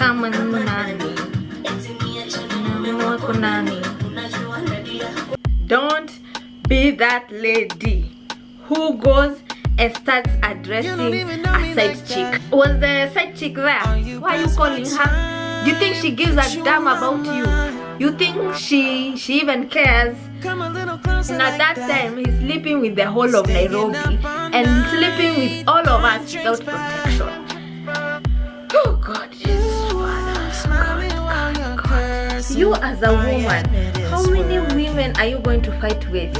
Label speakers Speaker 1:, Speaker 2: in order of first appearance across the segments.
Speaker 1: kama nani. Don't be that lady who goes and starts addressing a side chick. Was the side chick there? Why are you calling her? Do you think she gives a damn about you? You think she even cares? And at that time, he's sleeping with the whole of Nairobi and sleeping with all of us without protection. Oh God, Jesus, Father. God. You as a woman, how many women are you going to fight with?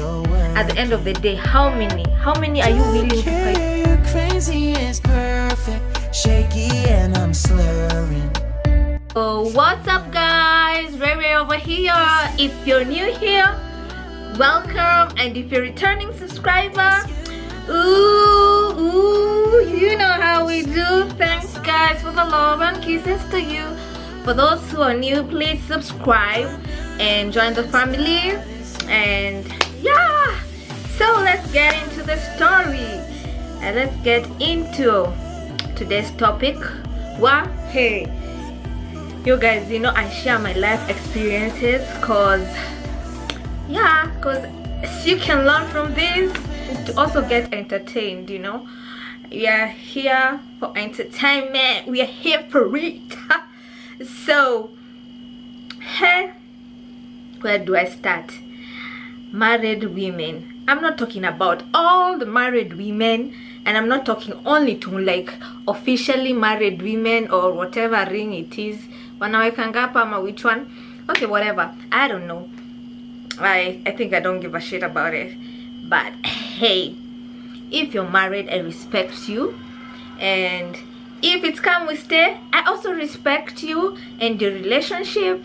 Speaker 1: At the end of the day, how many? How many are you willing to fight? Crazy is perfect, shaky and I'm slurring. So what's up guys, Ray over here. If you're new here, welcome, and if you're a returning subscriber, ooh, you know how we do. Thanks guys for the love and kisses to you. For those who are new, please subscribe and join the family. And yeah, so let's get into the story and let's get into today's topic. Hey, you guys, you know, I share my life experiences because you can learn from this to also get entertained. You know, we are here for entertainment, we are here for it. So hey, where do I start? Married women. I'm not talking about all the married women, and I'm not talking only to like officially married women or whatever ring it is. Which one? Okay, whatever. I don't know. I think I don't give a shit about it. But hey, if you're married, I respect you, and if it's come we stay, I also respect you and your relationship,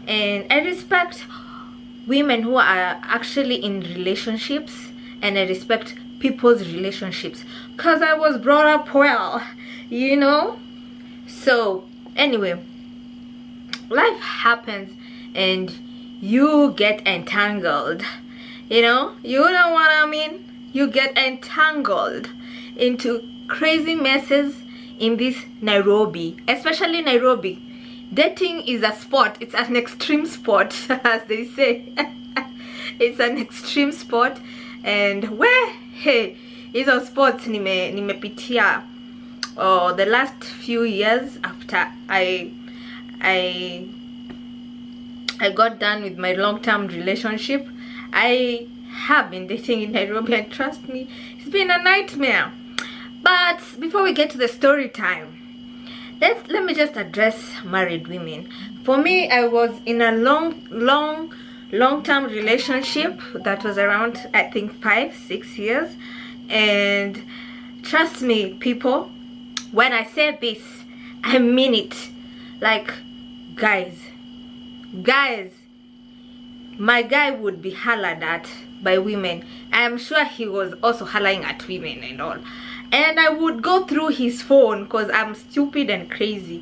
Speaker 1: and I respect women who are actually in relationships, and I respect people's relationships because I was brought up well, you know. So anyway, life happens and you get entangled, you know what I mean. You get entangled into crazy messes in this Nairobi, especially Nairobi. Dating is a sport. It's an extreme sport, as they say. It's an extreme sport, and where hey, hizo sports nimepitia the last few years after I got done with my long-term relationship. I have been dating in Nairobi, and trust me, it's been a nightmare. But before we get to the story time, let me just address married women. For me, I was in a long-term relationship that was around, I think, 5-6 years. And trust me, people, when I say this, I mean it. Like, guys, my guy would be hollered at by women. I am sure he was also hollering at women and all. And I would go through his phone because I'm stupid and crazy.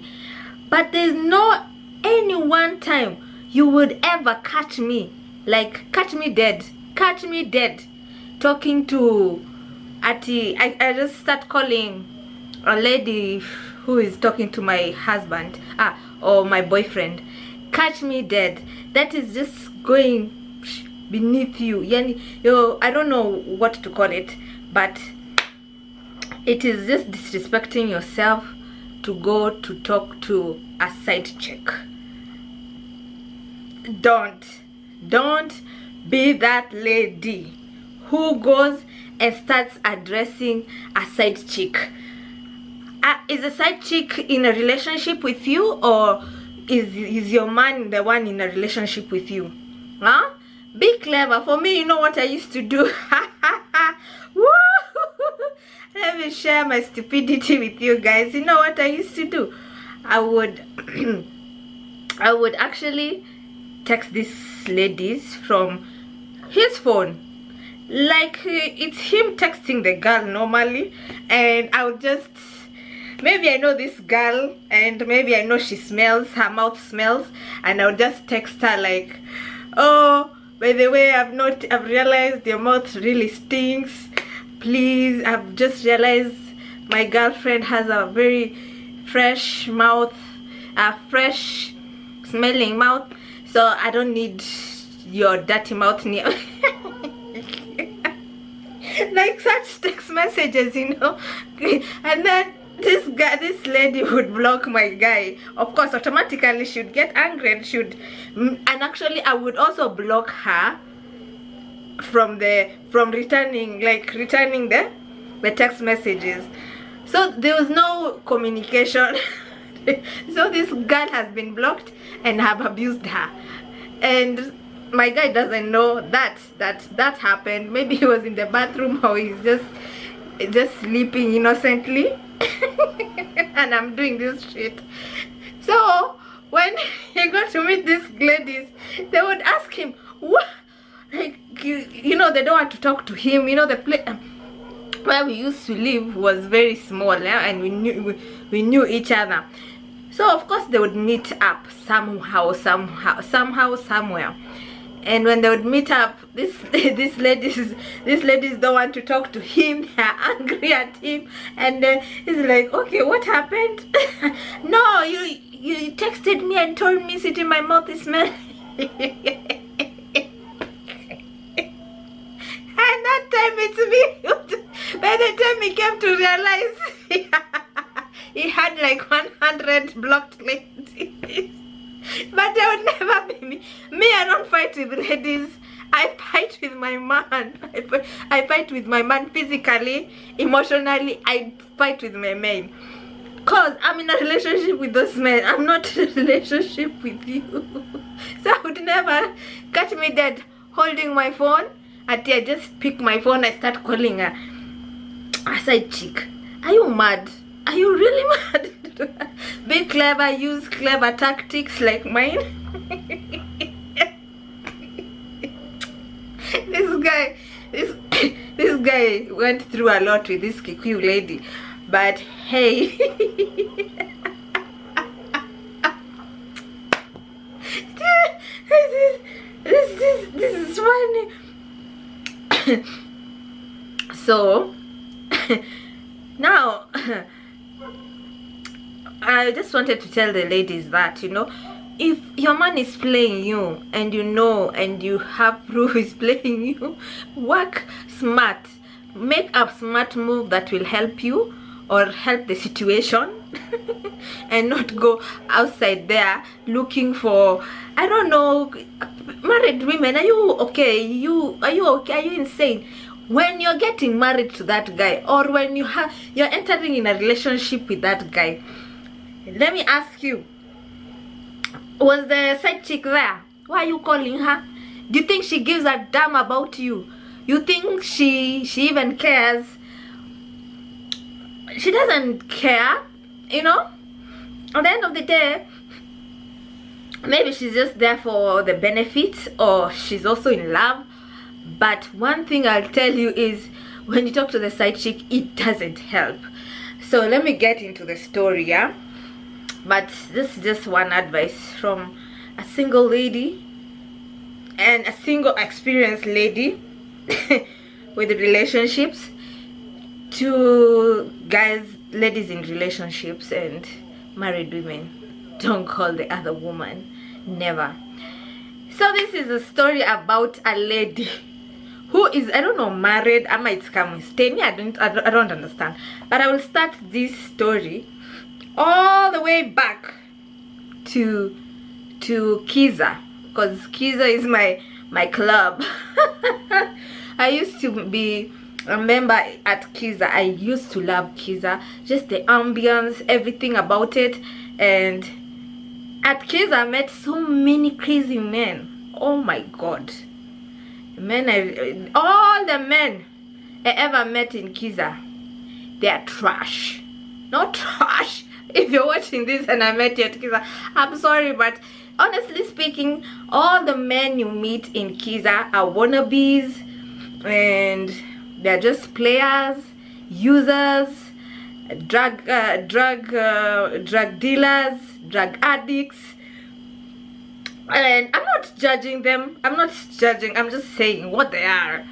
Speaker 1: But there's no any one time you would ever catch me dead, talking to I just start calling a lady who is talking to my husband or my boyfriend. Catch me dead. That is just going beneath you. I don't know what to call it, but it is just disrespecting yourself to go to talk to a side chick. Don't be that lady who goes and starts addressing a side chick. Is a side chick in a relationship with you, or is your man the one in a relationship with you? Huh? Be clever. For me, you know what I used to do? Let me share my stupidity with you guys. You know what I used to do? I would actually text these ladies from his phone, like it's him texting the girl normally, and I would just, maybe I know this girl and maybe I know she smells, her mouth smells, and I would just text her like, oh, by the way, I've realized your mouth really stinks. Please, I've just realized my girlfriend has a very fresh mouth. a fresh smelling mouth, so I don't need your dirty mouth near. Like such text messages, you know. And then this lady would block my guy. Of course, automatically she'd get angry and actually I would also block her from returning the text messages. So there was no communication. So this girl has been blocked and have abused her, and my guy doesn't know that happened. Maybe he was in the bathroom, or he's just sleeping innocently. And I'm doing this shit. So when he got to meet these ladies, they would ask him, what, like, you know, they don't want to talk to him. You know, the place where we used to live was very small, yeah? And we knew each other. So of course they would meet up somehow, somewhere. And when they would meet up, these ladies don't want to talk to him. They're angry at him, and he's like, okay, what happened? No, you texted me and told me sitting my mouth is smelling. And that time it's me. By the time he came to realize he had like 100 blocked ladies. But they would never be me. I don't fight with ladies. I fight with my man. I fight with my man physically, emotionally. I fight with my men. Cause I'm in a relationship with those men. I'm not in a relationship with you. So I would never catch me dead holding my phone. Until I just pick my phone, I start calling a side chick. Are you mad? Are you really mad? Be clever, use clever tactics like mine. This guy went through a lot with this Kikuyu lady, but hey. This is funny. So now I just wanted to tell the ladies that, you know, if your man is playing you and you know and you have proof he's playing you, work smart, make a smart move that will help you or help the situation. And not go outside there looking for, I don't know, married women. Are you okay? Are you okay? Are you insane? When you're getting married to that guy, or when you're entering in a relationship with that guy, let me ask you, was the side chick there? Why are you calling her? Do you think she gives a damn about you? You think she even cares? She doesn't care, you know. At the end of the day, maybe she's just there for the benefits, or she's also in love. But one thing I'll tell you is, when you talk to the side chick, it doesn't help. So let me get into the story, yeah. But this is just one advice from a single lady and a single experienced lady with relationships, to ladies in relationships and married women. Don't call the other woman, never. So this is a story about a lady who is, I don't know, married. I might come and stay me. I don't understand. But I will start this story all the way back to Kiza, because Kiza is my club. I used to be a member at Kiza. I used to love Kiza, just the ambience, everything about it. And at Kiza I met so many crazy men. Oh my god, all the men I ever met in Kiza, they are trash. Not trash. If you're watching this and I met you at Kiza, I'm sorry, but honestly speaking, all the men you meet in Kiza are wannabes, and they're just players, users, drug dealers, drug addicts. And I'm not judging them. I'm just saying what they are.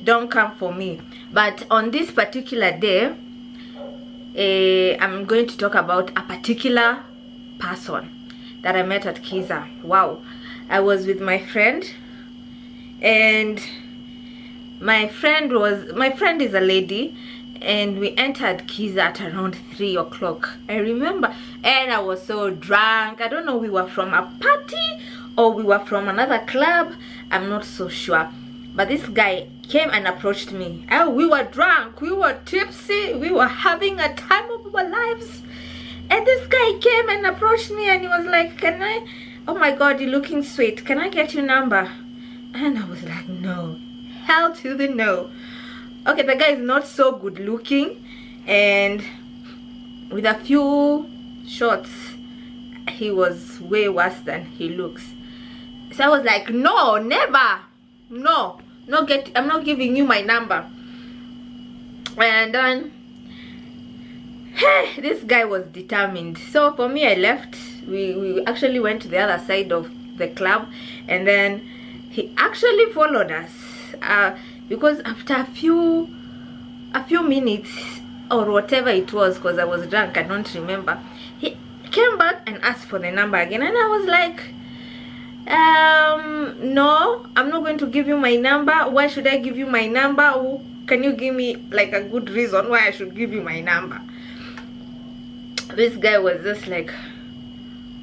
Speaker 1: Don't come for me. But on this particular day, I'm going to talk about a particular person that I met at Kiza. Wow. I was with my friend, and my friend is a lady, and we entered Kiza at around 3 o'clock. I remember, and I was so drunk. I don't know, we were from a party or we were from another club, I'm not so sure. But this guy came and approached me. Oh, we were drunk, we were tipsy, we were having a time of our lives. And this guy came and approached me, and he was like, can I, oh my god, you're looking sweet, can I get your number? And I was like, no, hell to the no. Okay, the guy is not so good looking, and with a few shots he was way worse than he looks. So I was like, no, never, no, I'm not giving you my number. And then hey, this guy was determined. So for me, I left. We actually went to the other side of the club, and then he actually followed us, because after a few minutes or whatever it was, because I was drunk, I don't remember, he came back and asked for the number again. And I was like, no, I'm not going to give you my number. Why should I give you my number? Can you give me like a good reason why I should give you my number? This guy was just like,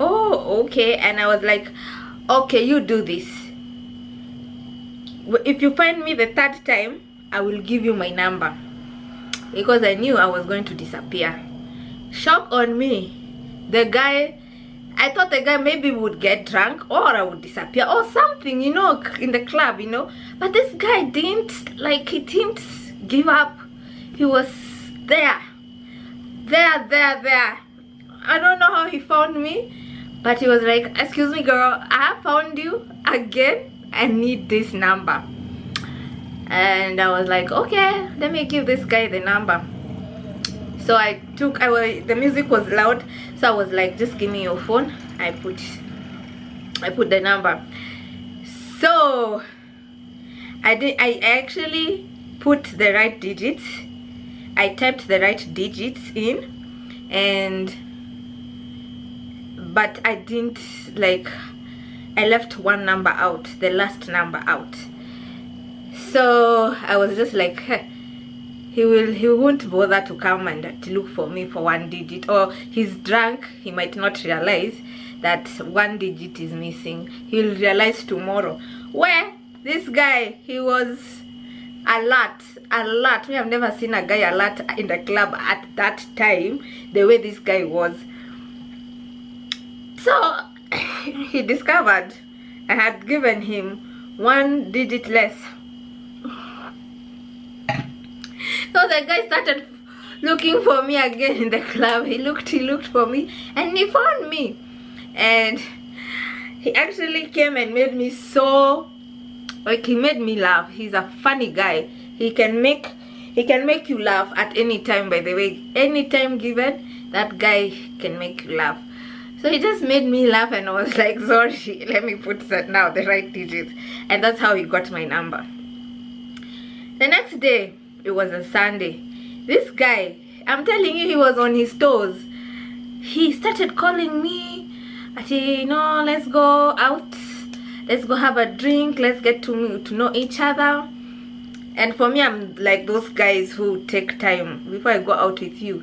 Speaker 1: oh, okay. And I was like, okay, you do this. If you find me the third time, I will give you my number. Because I knew I was going to disappear. Shock on me. The guy, I thought the guy maybe would get drunk, or I would disappear or something, you know, in the club, you know. But this guy didn't, like, he didn't give up. He was there. There. I don't know how he found me, but he was like, excuse me girl, I have found you again. I need this number. And I was like, okay, let me give this guy the number. So the music was loud, so I was like, just give me your phone. I put the number. So I actually put the right digits. I typed the right digits in, but I didn't, like, I left one number out, the last number out. So I was just like, hey, he won't bother to come and to look for me for one digit, or he's drunk, he might not realize that one digit is missing. He'll realize tomorrow. Where this guy, he was alert. We have never seen a guy alert in the club at that time the way this guy was. So he discovered I had given him one digit less. So the guy started looking for me again in the club. He looked for me, and he found me. And he actually came and made me so, like, he made me laugh. He's a funny guy. He can make you laugh at any time, by the way. Any time given, that guy can make you laugh. So he just made me laugh, and I was like, sorry, let me put that now, the right digits. And that's how he got my number. The next day, it was a Sunday. This guy, I'm telling you, he was on his toes. He started calling me. I said, you know, let's go out. Let's go have a drink. Let's get to know each other. And for me, I'm like those guys who take time before I go out with you.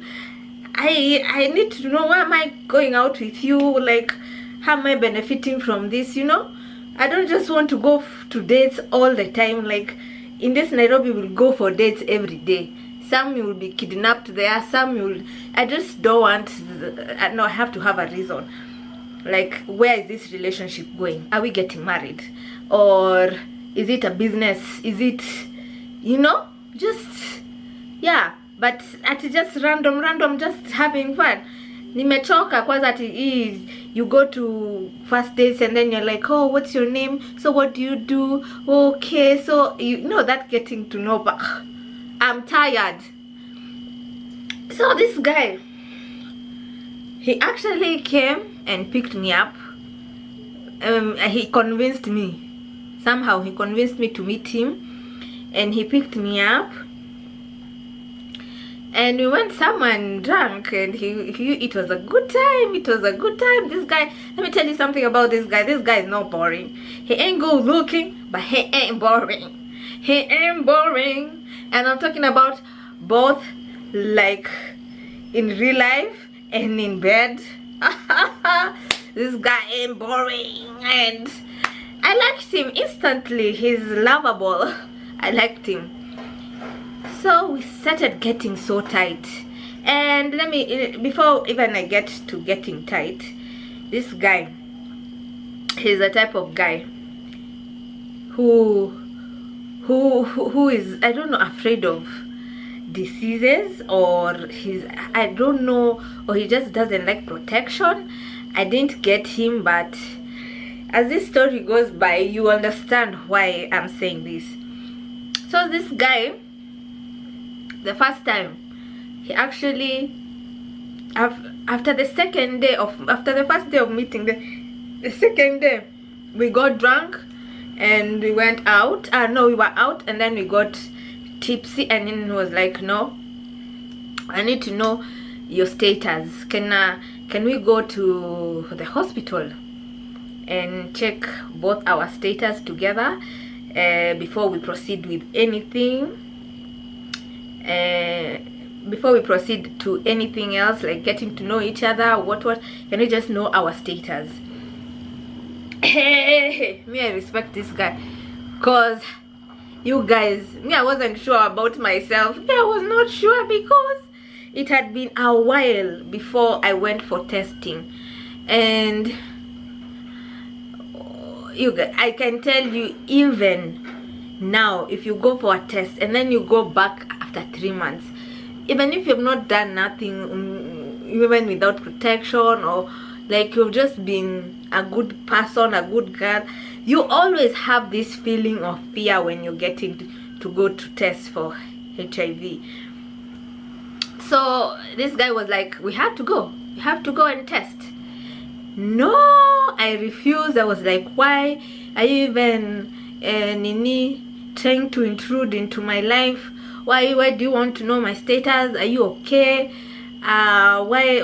Speaker 1: I need to know, why am I going out with you? Like, how am I benefiting from this, you know? I don't just want to go to dates all the time. Like, in this Nairobi, we'll go for dates every day. Some you will be kidnapped there, some you will, I just don't want, no, I have to have a reason. Like, where is this relationship going? Are we getting married? Or is it a business? Is it, you know, just, yeah. But at just random, just having fun. Nimechoka kwanza ati you go to first dates and then you're like, oh, what's your name? So what do you do? Okay, so you know that getting to know, but I'm tired. So this guy, he actually came and picked me up. He convinced me. Somehow he convinced me to meet him, and he picked me up. and we went somewhere and drank, and it was a good time. It was a good time. This guy, let me tell you something about this guy. This guy is not boring. He ain't good looking, but he ain't boring. He ain't boring. And I'm talking about both, like in real life and in bed. This guy ain't boring, and I liked him instantly. He's lovable. I liked him. So we started getting so tight, and let me, before even I get to getting tight, this guy, he's the type of guy who is, I don't know, afraid of diseases, or I don't know, or he just doesn't like protection. I didn't get him, but as this story goes by, you understand why I'm saying this. So this guy, the first time, he actually, after the first day of meeting, the second day, we got drunk and we went out. No, we were out, and then we got tipsy, and then he was like, no, I need to know your status. Can we go to the hospital and check both our status together before we proceed with anything? Before we proceed to anything else, like getting to know each other, what can we just know our status? Hey, me, I respect this guy, cause you guys, me, I wasn't sure about myself. I was not sure, because it had been a while before I went for testing, and you guys, I can tell you, even now, if you go for a test and then you go back after 3 months, even if you've not done nothing, even without protection, or like you've just been a good person, a good girl, you always have this feeling of fear when you're getting to go to test for HIV. So this guy was like, we have to go and test. No, I refused. I was like, why are you even Nini trying to intrude into my life? Why do you want to know my status? Are you okay? Why?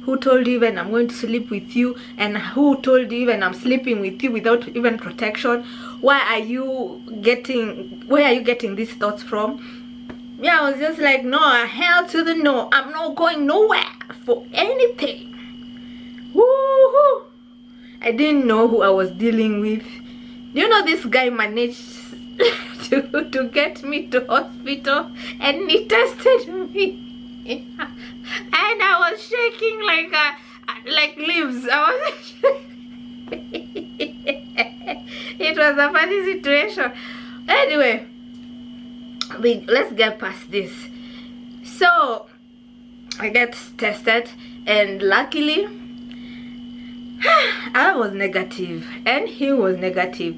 Speaker 1: Who told you even I'm going to sleep with you? And who told you even I'm sleeping with you without even protection? Where are you getting these thoughts from? Yeah, I was just like, no, hell to the no. I'm not going nowhere for anything. Woohoo! I didn't know who I was dealing with. You know, this guy managed to get me to hospital, and he tested me. And I was shaking like leaves. It was a funny situation. Anyway, let's get past this. So I get tested, and luckily I was negative and he was negative.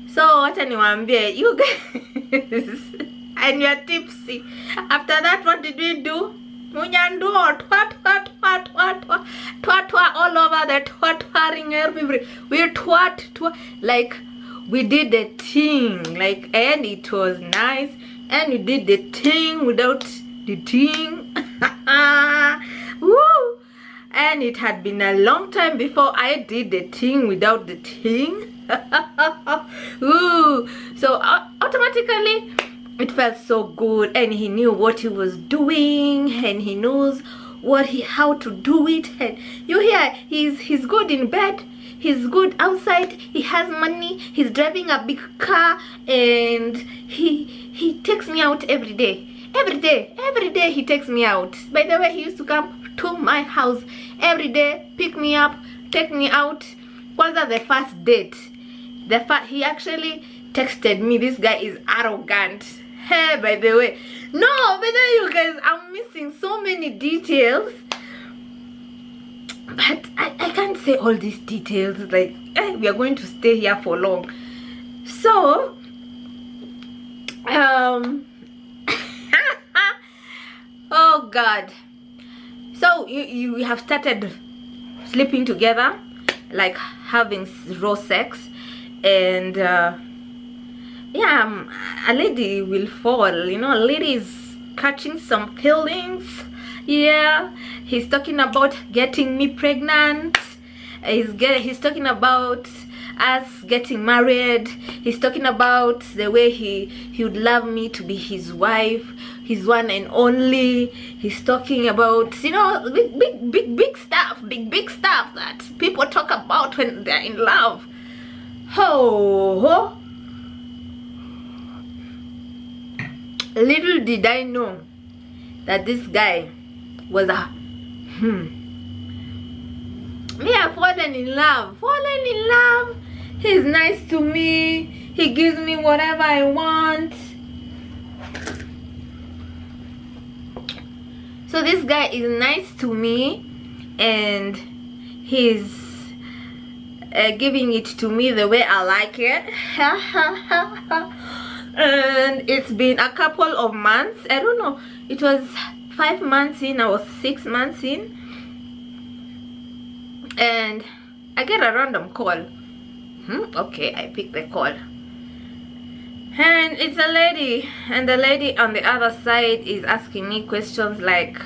Speaker 1: So what anyone be, you guys, and you're tipsy. After that, what did we do? Munyando, twat all over the twatting everywhere. We twat, like we did the thing, like, and it was nice, and we did the thing without the thing. Woo! And it had been a long time before I did the thing without the thing. Ooh. So automatically it felt so good, and he knew what he was doing, and he knows how to do it. And you hear, he's good in bed, he's good outside, he has money, he's driving a big car, and he takes me out every day he takes me out. By the way, he used to come to my house every day, pick me up, take me out. Was that the first date? He actually texted me. This guy is arrogant. Hey, by the way, you guys, I'm missing so many details, but I can't say all these details. Like, we are going to stay here for long. So oh God. So you have started sleeping together, like having raw sex, and yeah, a lady will fall. You know, ladies catching some feelings. Yeah, he's talking about getting me pregnant. He's talking about us getting married. He's talking about the way he would love me to be his wife, his one and only. He's talking about, you know, big stuff, big stuff that people talk about when they're in love. Oh, little did I know that this guy was a me. I've fallen in love. He's nice to me. He gives me whatever I want. So this guy is nice to me, and he's giving it to me the way I like it. And it's been a couple of months. I don't know, it was 5 months in, I was 6 months in, and I get a random call. Okay, I pick the call, and it's a lady, and the lady on the other side is asking me questions like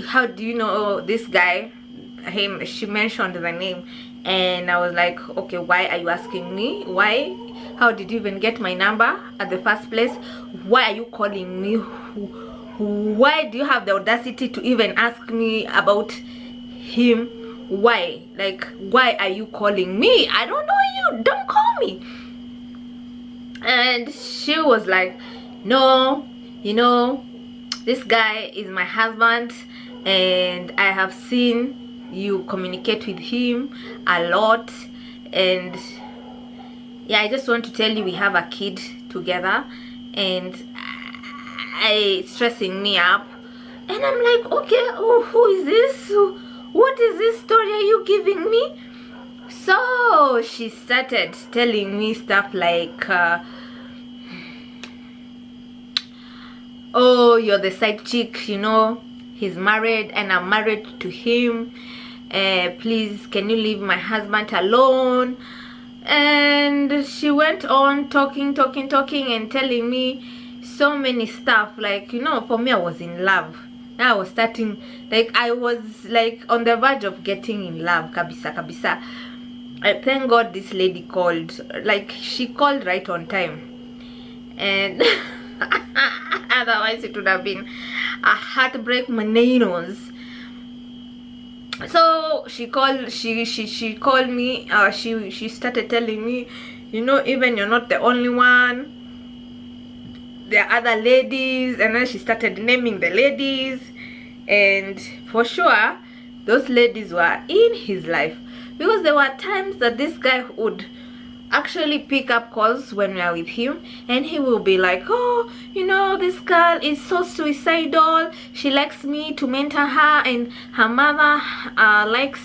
Speaker 1: how do you know this guy? She mentioned the name, and I was like, okay, why are you asking me? Why? How did you even get my number at the first place? Why are you calling me? Why do you have the audacity to even ask me about him? Why? Like, why are you calling me? I don't know you, don't call me. And she was like, no, you know, this guy is my husband, and I have seen you communicate with him a lot, and yeah, I just want to tell you we have a kid together, and it's stressing me up. And I'm like, okay, who is this? What is this story are you giving me? So she started telling me stuff like, oh, you're the side chick, you know, he's married and I'm married to him. Please, can you leave my husband alone? And she went on talking and telling me so many stuff. Like, you know, for me, I was in love. Now I was starting, like, I was like on the verge of getting in love. Kabisa. I thank God this lady called. Like, she called right on time, and otherwise it would have been a heartbreak menanos. So she called, she called me. She started telling me, you know, even you're not the only one, there are other ladies. And then she started naming the ladies, and for sure those ladies were in his life, because there were times that this guy would actually pick up calls when we are with him, and he will be like, oh, you know, this girl is so suicidal, she likes me to mentor her, and her mother likes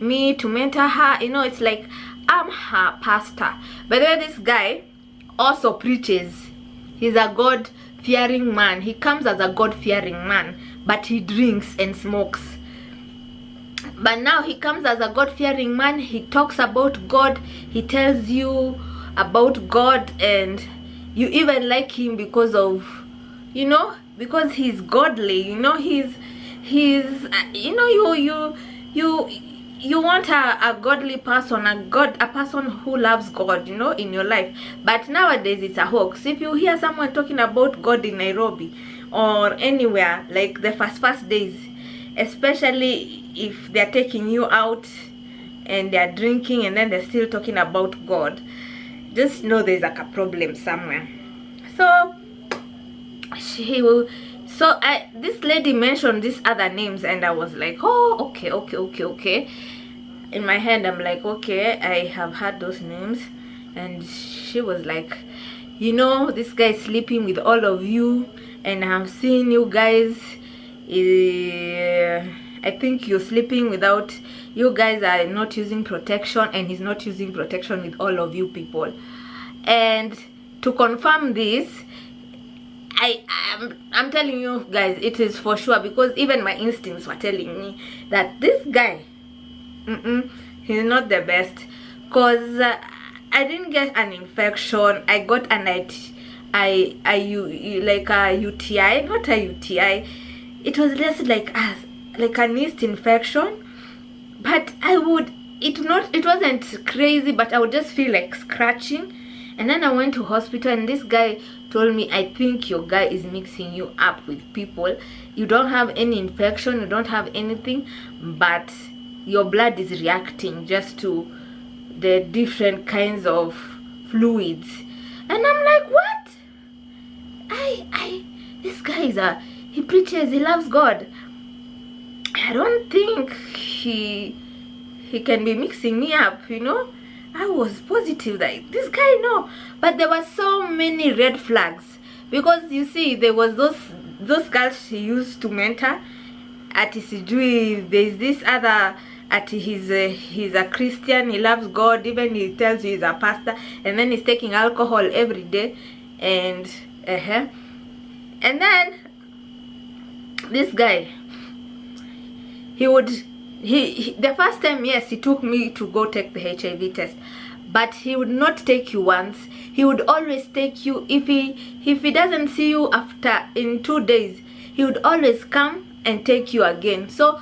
Speaker 1: me to mentor her. You know, it's like I'm her pastor. By the way, this guy also preaches. He's a God-fearing man. He comes as a God-fearing man, but he drinks and smokes. But now he comes as a God-fearing man. He talks about God. He tells you about God, and you even like him because of, you know, because he's godly. You know, he's you know, you want a godly person, a person who loves God, you know, in your life. But nowadays it's a hoax. If you hear someone talking about God in Nairobi or anywhere, like the first days, especially if they're taking you out and they're drinking and then they're still talking about God, just know there's like a problem somewhere. So this lady mentioned these other names, and I was like, oh, okay. In my head, I'm like, okay, I have heard those names. And she was like, you know, this guy is sleeping with all of you, and I've seen you guys. I think you're sleeping without, you guys are not using protection, and he's not using protection with all of you people. And to confirm this, I'm telling you guys, it is for sure, because even my instincts were telling me that this guy, he's not the best. Because I didn't get an infection, I got like a UTI, not a UTI. It was just like an yeast infection, but it wasn't crazy, but I would just feel like scratching. And then I went to hospital, and this guy told me, I think your guy is mixing you up with people. You don't have any infection, you don't have anything, but your blood is reacting just to the different kinds of fluids. And I'm like, what? This guy he preaches, he loves God. I don't think he can be mixing me up, you know. I was positive that this guy, no. But there were so many red flags, because you see, there was those girls he used to mentor at Sijui. There's this other he's a Christian, he loves God, even he tells you he's a pastor, and then he's taking alcohol every day, and then this guy, the first time, yes, he took me to go take the HIV test, but he would not take you once. He would always take you, if he doesn't see you in 2 days, he would always come and take you again. So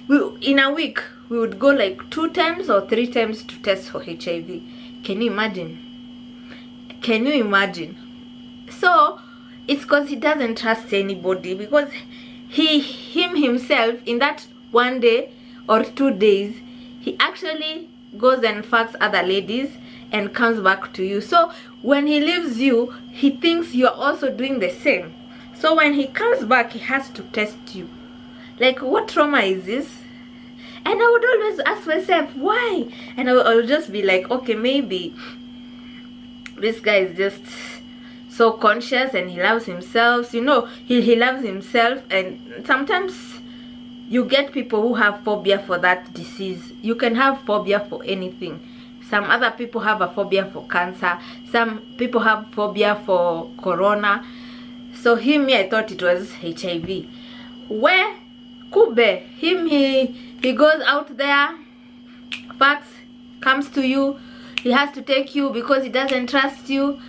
Speaker 1: in a week we would go like 2 times or 3 times to test for HIV. Can you imagine? Can you imagine? So it's because he doesn't trust anybody, because himself, in that 1 day or 2 days, he actually goes and fucks other ladies and comes back to you. So when he leaves you, he thinks you're also doing the same. So when he comes back, he has to test you. Like, what trauma is this? And I would always ask myself, why? And I would just be like, okay, maybe this guy is just so conscious and he loves himself, you know. He loves himself. And sometimes you get people who have phobia for that disease. You can have phobia for anything. Some other people have a phobia for cancer, some people have phobia for corona. So I thought it was HIV. Where Kube, he goes out there, facts, comes to you, he has to take you because he doesn't trust you.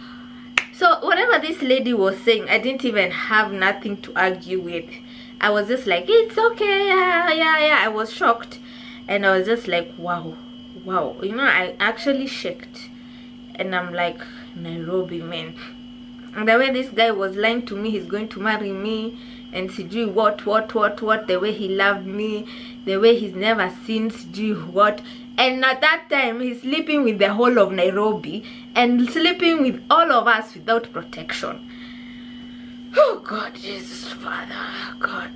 Speaker 1: So whatever this lady was saying, I didn't even have nothing to argue with. I was just like, it's okay, yeah. I was shocked, and I was just like, wow, you know, I actually shocked. And I'm like, Nairobi, man. And the way this guy was lying to me, he's going to marry me, and Sijui what, the way he loved me, the way he's never seen Sijui what. And at that time, he's sleeping with the whole of Nairobi and sleeping with all of us without protection. Oh God, Jesus, Father, God.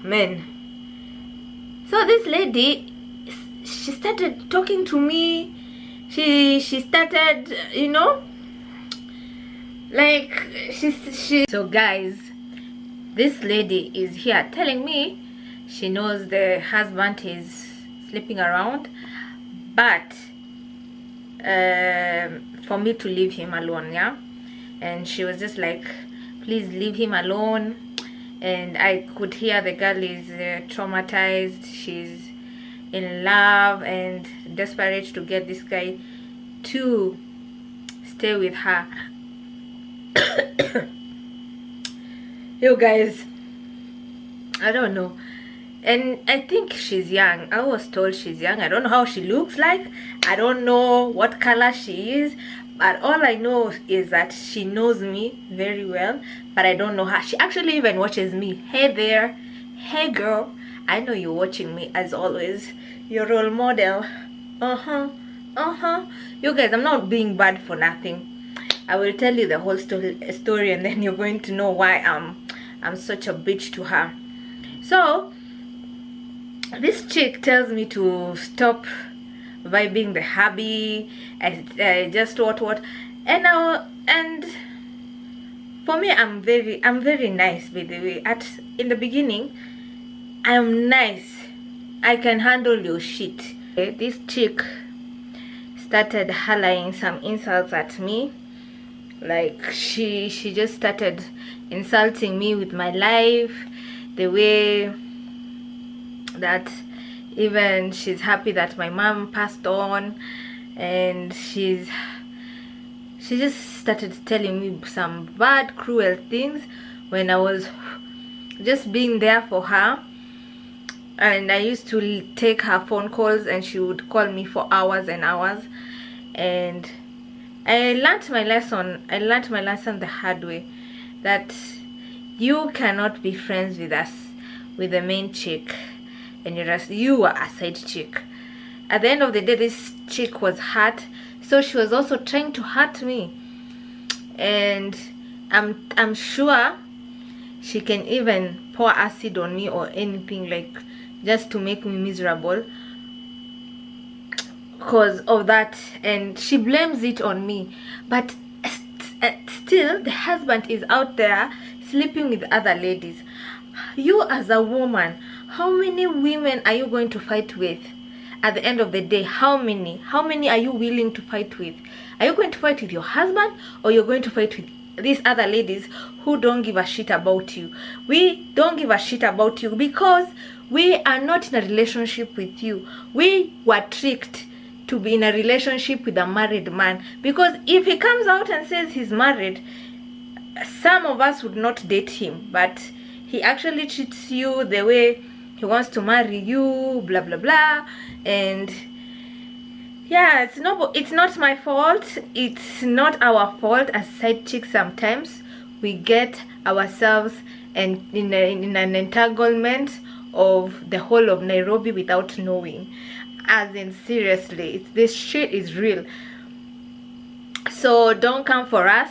Speaker 1: Man. So this lady, she started talking to me. She started, you know, like she. So guys, this lady is here telling me she knows the husband is sleeping around, but for me to leave him alone, yeah. And she was just like, please leave him alone. And I could hear the girl is traumatized, she's in love and desperate to get this guy to stay with her. You guys, I don't know. And I think she's young. I was told she's young. I don't know how she looks like. I don't know what color she is. But all I know is that she knows me very well. But I don't know how. She actually even watches me. Hey there. Hey girl. I know you're watching me as always. Your role model. You guys, I'm not being bad for nothing. I will tell you the whole story, and then you're going to know why I'm such a bitch to her. So this chick tells me to stop vibing the hubby. I just what, and for me, I'm very nice, by the way. In the beginning, I'm nice. I can handle your shit. Okay, this chick started hollering some insults at me. Like she just started insulting me with my life, the way that even she's happy that my mom passed on, and she just started telling me some bad, cruel things when I was just being there for her. And I used to take her phone calls, and she would call me for hours and hours. And I learned my lesson. I learned my lesson the hard way, that you cannot be friends with us, with the main chick, and you are a side chick. At the end of the day, this chick was hurt, so she was also trying to hurt me. And I'm sure she can even pour acid on me or anything, like just to make me miserable because of that. And she blames it on me, but still the husband is out there sleeping with other ladies. You as a woman, how many women are you going to fight with? At the end of the day, how many are you willing to fight with? Are you going to fight with your husband, or you're going to fight with these other ladies who don't give a shit about you? We don't give a shit about you because we are not in a relationship with you. We were tricked to be in a relationship with a married man, because if he comes out and says he's married, some of us would not date him, but he actually treats you the way he wants to marry you, blah blah blah. And yeah, it's not my fault. It's not our fault as side chicks. Sometimes we get ourselves in an entanglement of the whole of Nairobi without knowing. As in, seriously, this shit is real. So don't come for us.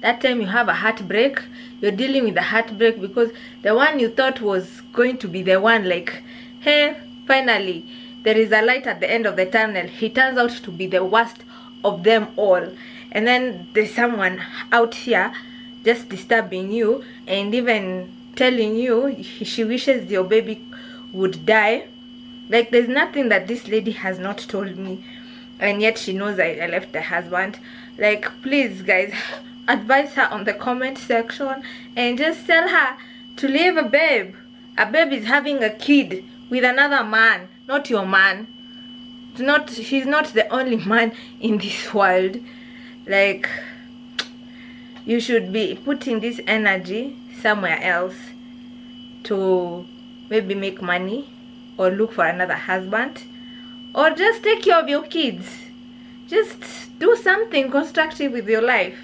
Speaker 1: That time you have a heartbreak, you're dealing with a heartbreak because the one you thought was going to be the one, like, hey, finally there is a light at the end of the tunnel, he turns out to be the worst of them all. And then there's someone out here just disturbing you and even telling you she wishes your baby would die. Like, there's nothing that this lady has not told me, and yet she knows I left the husband. Like, please guys, advise her on the comment section and just tell her to leave a babe. A babe is having a kid with another man, not your man. He's not the only man in this world. Like, you should be putting this energy somewhere else to maybe make money or look for another husband, or just take care of your kids. Just do something constructive with your life.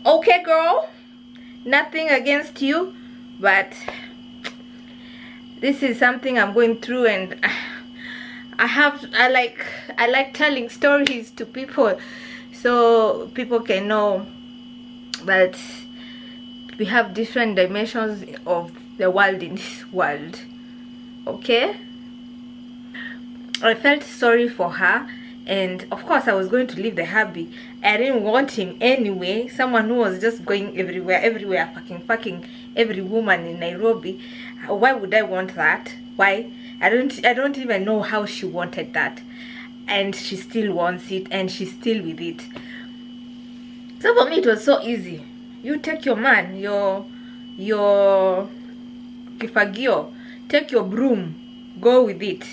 Speaker 1: Okay girl, nothing against you, but this is something I'm going through, and I like telling stories to people so people can know that we have different dimensions of the world in this world. Okay, I felt sorry for her, and of course I was going to leave the hubby. I didn't want him anyway. Someone who was just going everywhere, fucking every woman in Nairobi. Why would I want that? Why? I don't even know how she wanted that, and she still wants it, and she's still with it. So for me it was so easy. You take your man, your kifagio, take your broom, go with it.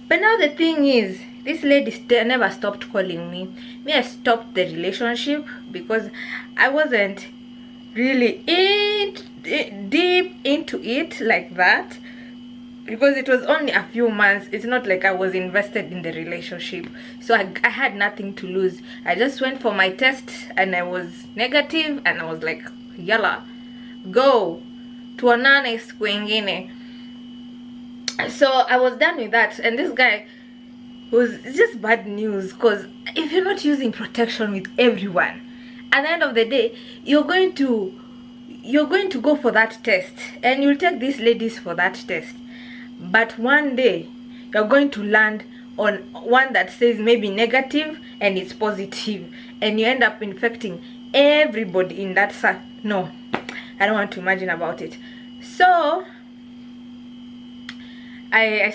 Speaker 1: But now the thing is, this lady never stopped calling me. I stopped the relationship because I wasn't really deep into it like that, because it was only a few months. It's not like I was invested in the relationship, so I had nothing to lose. I just went for my test and I was negative, and I was like, yalla, go to another kwingine. So I was done with that, and this guy was just bad news, because if you're not using protection with everyone, at the end of the day you're going to go for that test, and you'll take these ladies for that test, but one day you're going to land on one that says maybe negative and it's positive, and you end up infecting everybody in that set. No, I don't want to imagine about it. So I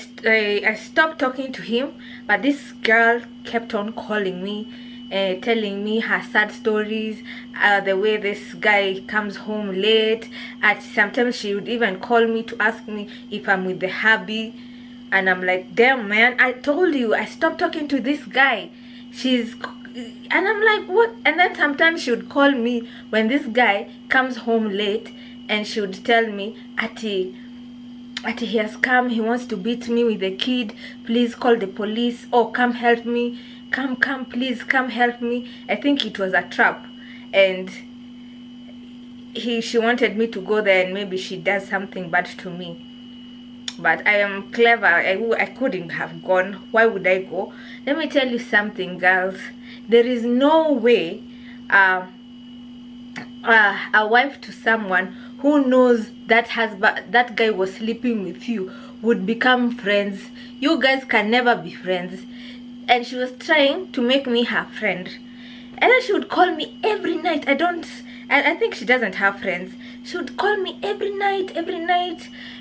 Speaker 1: stopped talking to him, but this girl kept on calling me, telling me her sad stories, the way this guy comes home late. Sometimes she would even call me to ask me if I'm with the hubby, and I'm like, damn man, I told you I stopped talking to this guy. and I'm like, what? And then sometimes she would call me when this guy comes home late, and she would tell me, Ati, he has come, he wants to beat me with the kid, please call the police, or come help me, come, please come help me. I think it was a trap, and she wanted me to go there, and maybe she does something bad to me. But I am clever. I couldn't have gone. Why would I go? Let me tell you something, girls. There is no way a wife to someone who knows that guy was sleeping with you would become friends. You guys can never be friends. And she was trying to make me her friend, and then she would call me every night. I think she doesn't have friends. She would call me every night,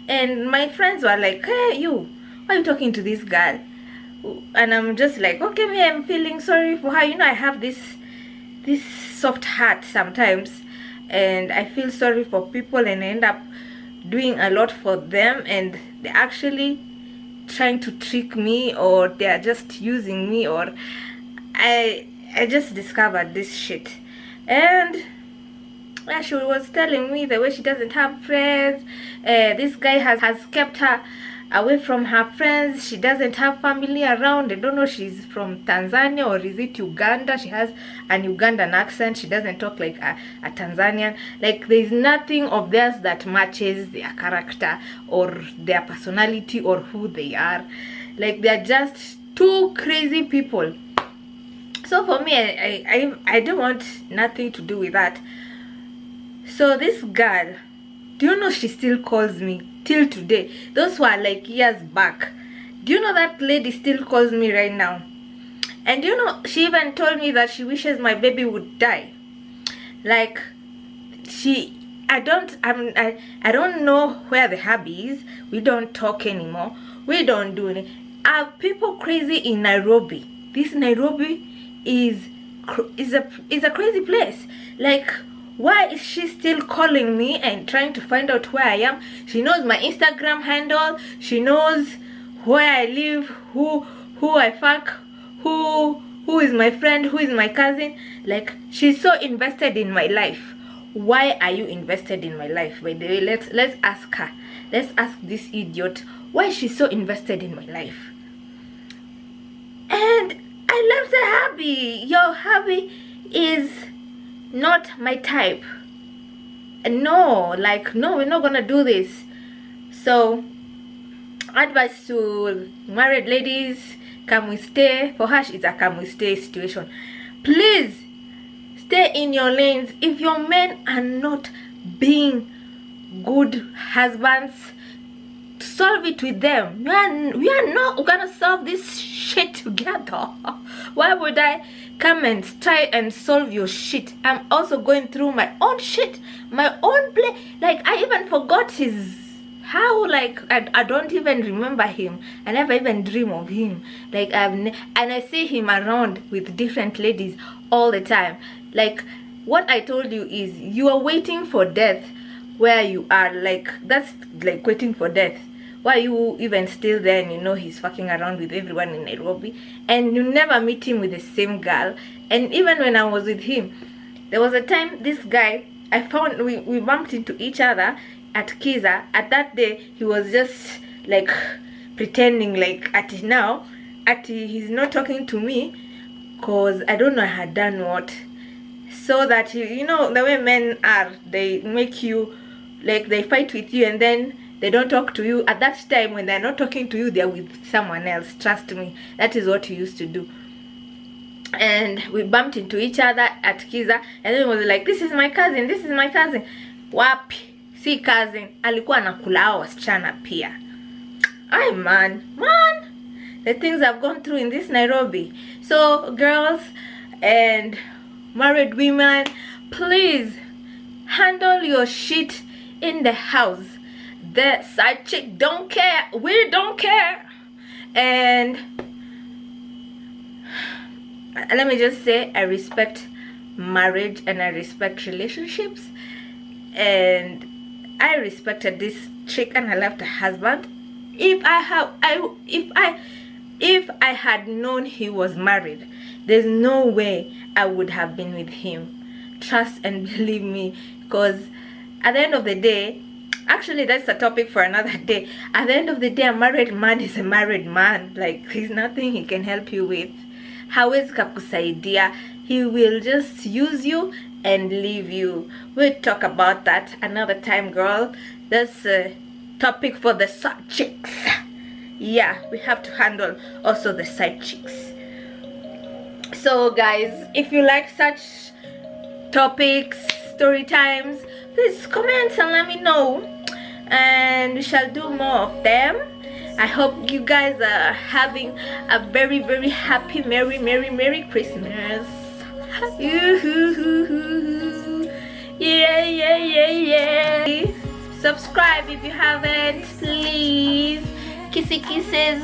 Speaker 1: and my friends were like, hey, you, why are you talking to this girl? And I'm just like, okay, me, I'm feeling sorry for her. You know, I have this soft heart sometimes, and I feel sorry for people, and I end up doing a lot for them, and they're actually trying to trick me, or they're just using me, or I just discovered this shit. And she was telling me the way she doesn't have friends. This guy has kept her away from her friends. She doesn't have family around. I don't know, she's from Tanzania or is it Uganda. She has an Ugandan accent. She doesn't talk like a Tanzanian. Like, there's nothing of theirs that matches their character or their personality or who they are. Like, they're just two crazy people. So for me, I don't want nothing to do with that. So this girl, do you know she still calls me till today? Those were like years back. Do you know that lady still calls me right now? And you know, she even told me that she wishes my baby would die. Like, I don't know where the hubby is. We don't talk anymore. We don't do it. Are people crazy in Nairobi? This Nairobi is a crazy place. Like, why is she still calling me and trying to find out where I am? She knows my Instagram handle. She knows where I live, who I fuck, who is my friend, who is my cousin. Like, she's so invested in my life. Why are you invested in my life? By the way, let's ask her. Let's ask this idiot why she's so invested in my life. And I left the hubby. Your hubby is not my type. No, like, no, we're not gonna do this. So, advice to married ladies: can we stay? For her, it's a can we stay situation. Please stay in your lanes. If your men are not being good husbands, solve it with them. We are not gonna solve this shit together. Why would I come and try and solve your shit? I'm also going through my own shit, my own play. Like, I even forgot how, like, I don't even remember him. I never even dream of him. Like, and I see him around with different ladies all the time. Like, what I told you is, you are waiting for death where you are. Like, that's like waiting for death. Why are you even still there? And you know he's fucking around with everyone in Nairobi, and you never meet him with the same girl. And even when I was with him, there was a time this guy, I found we bumped into each other at Kiza. At that day, he was just like pretending like he's not talking to me, cause I don't know I had done what. So that, you know the way men are, they make you, like, they fight with you and then they don't talk to you. At that time, when they're not talking to you, they're with someone else. Trust me, that is what he used to do. And we bumped into each other at Kiza, and then he was like, this is my cousin, this is my cousin. Wapi, si cousin, alikuwa anakula hao wasichana pia. Ay, man, the things I've gone through in this Nairobi. So, girls and married women, please handle your shit in the house. The side chick don't care. We don't care. And let me just say, I respect marriage and I respect relationships. And I respected this chick and I left her husband. If If I had known he was married, there's no way I would have been with him. Trust and believe me, because at the end of the day, actually that's a topic for another day. At the end of the day, a married man is a married man. Like, there's nothing he can help you with. Hawezi kakusaidia. He will just use you and leave you. We'll talk about that another time, girl. That's a topic for the side chicks. Yeah, we have to handle also the side chicks. So guys, if you like such topics, story times, please comment and let me know, and we shall do more of them. I hope you guys are having a very, very happy, merry Christmas. Yeah. Subscribe if you haven't, please. Kissy kisses.